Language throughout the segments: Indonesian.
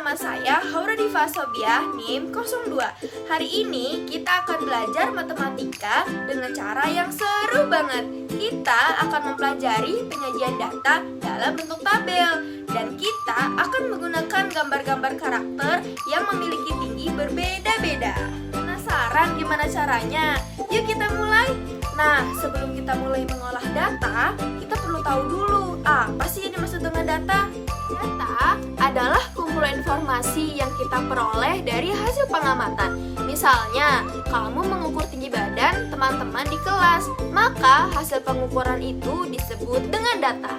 nama saya Haura Diva Sobiah, NIM 02. Hari ini kita akan belajar matematika dengan cara yang seru banget. Kita akan mempelajari penyajian data dalam bentuk tabel. Dan kita akan menggunakan gambar-gambar karakter yang memiliki tinggi berbeda-beda. Penasaran gimana caranya? Yuk kita mulai! Nah, sebelum kita mulai mengolah data, kita perlu tahu dulu apa sih yang dimaksud dengan data? Data adalah kumpulan informasi yang kita peroleh dari hasil pengamatan. Misalnya, kamu mengukur tinggi badan teman-teman di kelas, maka hasil pengukuran itu disebut dengan data.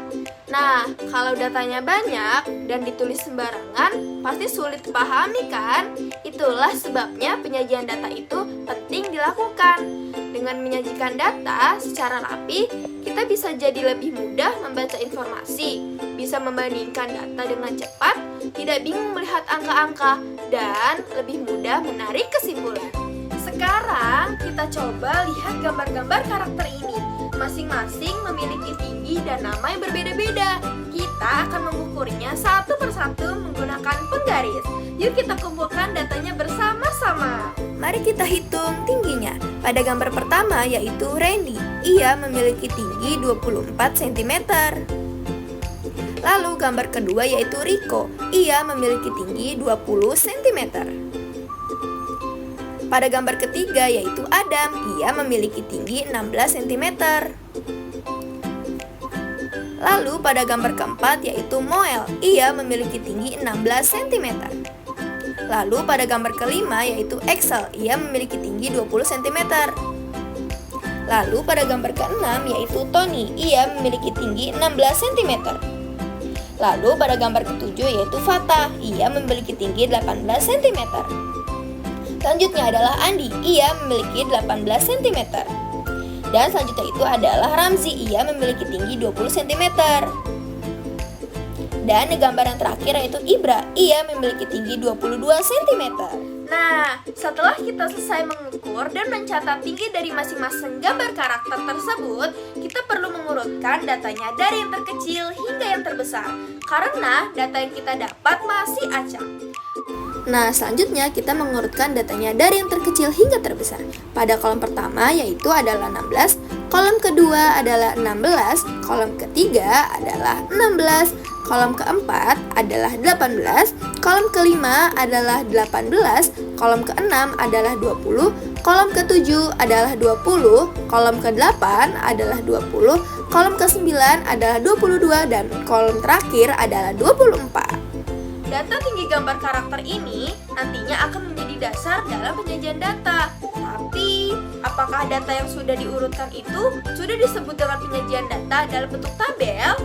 Nah, kalau datanya banyak dan ditulis sembarangan, pasti sulit dipahami kan? Itulah sebabnya penyajian data itu penting dilakukan. Dengan menyajikan data secara rapi, kita bisa jadi lebih mudah membaca informasi, bisa membandingkan data dengan cepat, tidak bingung melihat angka-angka, dan lebih mudah menarik kesimpulan. Sekarang kita coba lihat gambar-gambar karakter ini. Masing-masing memiliki tinggi dan nama yang berbeda-beda. Kita akan mengukurnya satu persatu menggunakan penggaris. Yuk kita kumpulkan datanya bersama-sama. Mari kita hitung tingginya. Pada gambar pertama yaitu Randy. Ia memiliki tinggi 24 cm. Lalu gambar kedua yaitu Rico. Ia memiliki tinggi 20 cm. Pada gambar ketiga yaitu Adam, ia memiliki tinggi 16 cm. Lalu pada gambar keempat yaitu Moel, ia memiliki tinggi 16 cm. Lalu pada gambar kelima yaitu Axel, ia memiliki tinggi 20 cm. Lalu pada gambar keenam yaitu Tony, ia memiliki tinggi 16 cm. Lalu pada gambar ketujuh yaitu Fatah, ia memiliki tinggi 18 cm. Selanjutnya adalah Andi, ia memiliki 18 cm. Dan selanjutnya itu adalah Ramzi, ia memiliki tinggi 20 cm. Dan gambar yang terakhir yaitu Ibra, ia memiliki tinggi 22 cm. Nah, setelah kita selesai mengukur dan mencatat tinggi dari masing-masing gambar karakter tersebut, kita perlu mengurutkan datanya dari yang terkecil hingga yang terbesar, karena data yang kita dapat masih acak. Nah, selanjutnya kita mengurutkan datanya dari yang terkecil hingga terbesar. Pada kolom pertama yaitu adalah 16, kolom kedua adalah 16, kolom ketiga adalah 16, kolom keempat adalah 18, kolom kelima adalah 18, kolom keenam adalah 20, kolom ketujuh adalah 20, kolom ke-8 adalah 20, kolom ke-9 adalah 22, dan kolom terakhir adalah 24. Data tinggi gambar karakter ini nantinya akan menjadi dasar dalam penyajian data. Tapi, apakah data yang sudah diurutkan itu sudah disebut dengan penyajian data dalam bentuk tabel?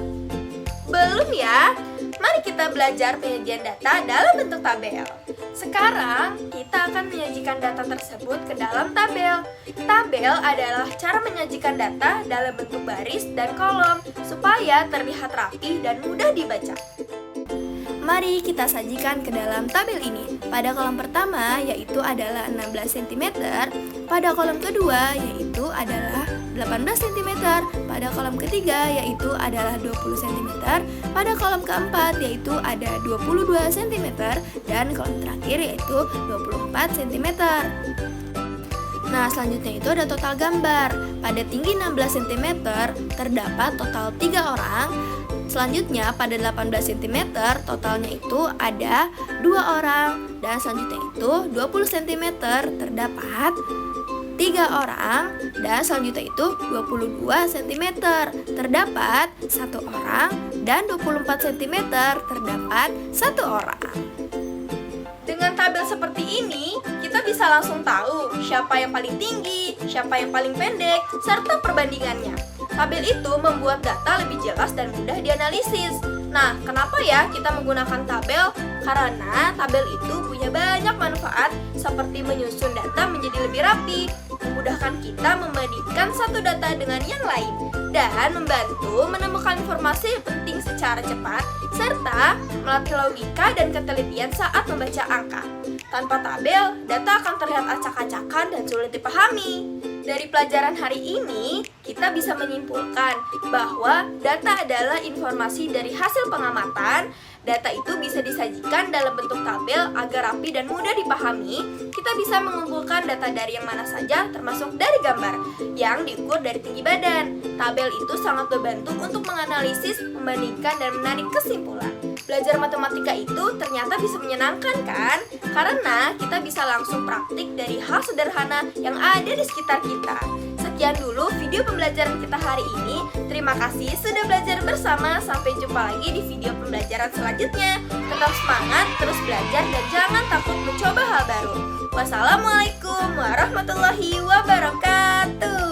Belum ya? Mari kita belajar penyajian data dalam bentuk tabel. Sekarang, kita akan menyajikan data tersebut ke dalam tabel. Tabel adalah cara menyajikan data dalam bentuk baris dan kolom supaya terlihat rapi dan mudah dibaca. Mari kita sajikan ke dalam tabel ini. Pada kolom pertama yaitu adalah 16 cm, pada kolom kedua yaitu adalah 18 cm, pada kolom ketiga yaitu adalah 20 cm, pada kolom keempat yaitu ada 22 cm, dan kolom terakhir yaitu 24 cm. Nah, selanjutnya itu ada total gambar. Pada tinggi 16 cm terdapat total 3 orang. Selanjutnya pada 18 cm totalnya itu ada 2 orang. Dan selanjutnya itu 20 cm terdapat 3 orang. Dan selanjutnya itu 22 cm terdapat 1 orang. Dan 24 cm terdapat 1 orang. Dengan tabel seperti ini, kita bisa langsung tahu siapa yang paling tinggi, siapa yang paling pendek, serta perbandingannya. Tabel itu membuat data lebih jelas dan mudah dianalisis. Nah, kenapa ya kita menggunakan tabel? Karena tabel itu punya banyak manfaat seperti menyusun data menjadi lebih rapi, memudahkan kita membandingkan satu data dengan yang lain, dan membantu menemukan informasi yang penting secara cepat, serta melatih logika dan ketelitian saat membaca angka. Tanpa tabel, data akan terlihat acak-acakan dan sulit dipahami. Dari pelajaran hari ini, kita bisa menyimpulkan bahwa data adalah informasi dari hasil pengamatan Data itu bisa disajikan dalam bentuk tabel agar rapi dan mudah dipahami. Kita bisa mengumpulkan data dari yang mana saja, termasuk dari gambar yang diukur dari tinggi badan. Tabel itu sangat membantu untuk menganalisis, membandingkan, dan menarik kesimpulan. Belajar matematika itu ternyata bisa menyenangkan kan? Karena kita bisa langsung praktik dari hal sederhana yang ada di sekitar kita. Sekian dulu video pembelajaran kita hari ini. Terima kasih sudah belajar bersama. Sampai jumpa lagi di video pembelajaran selanjutnya. Tetap semangat, terus belajar, dan jangan takut mencoba hal baru. Wassalamualaikum warahmatullahi wabarakatuh.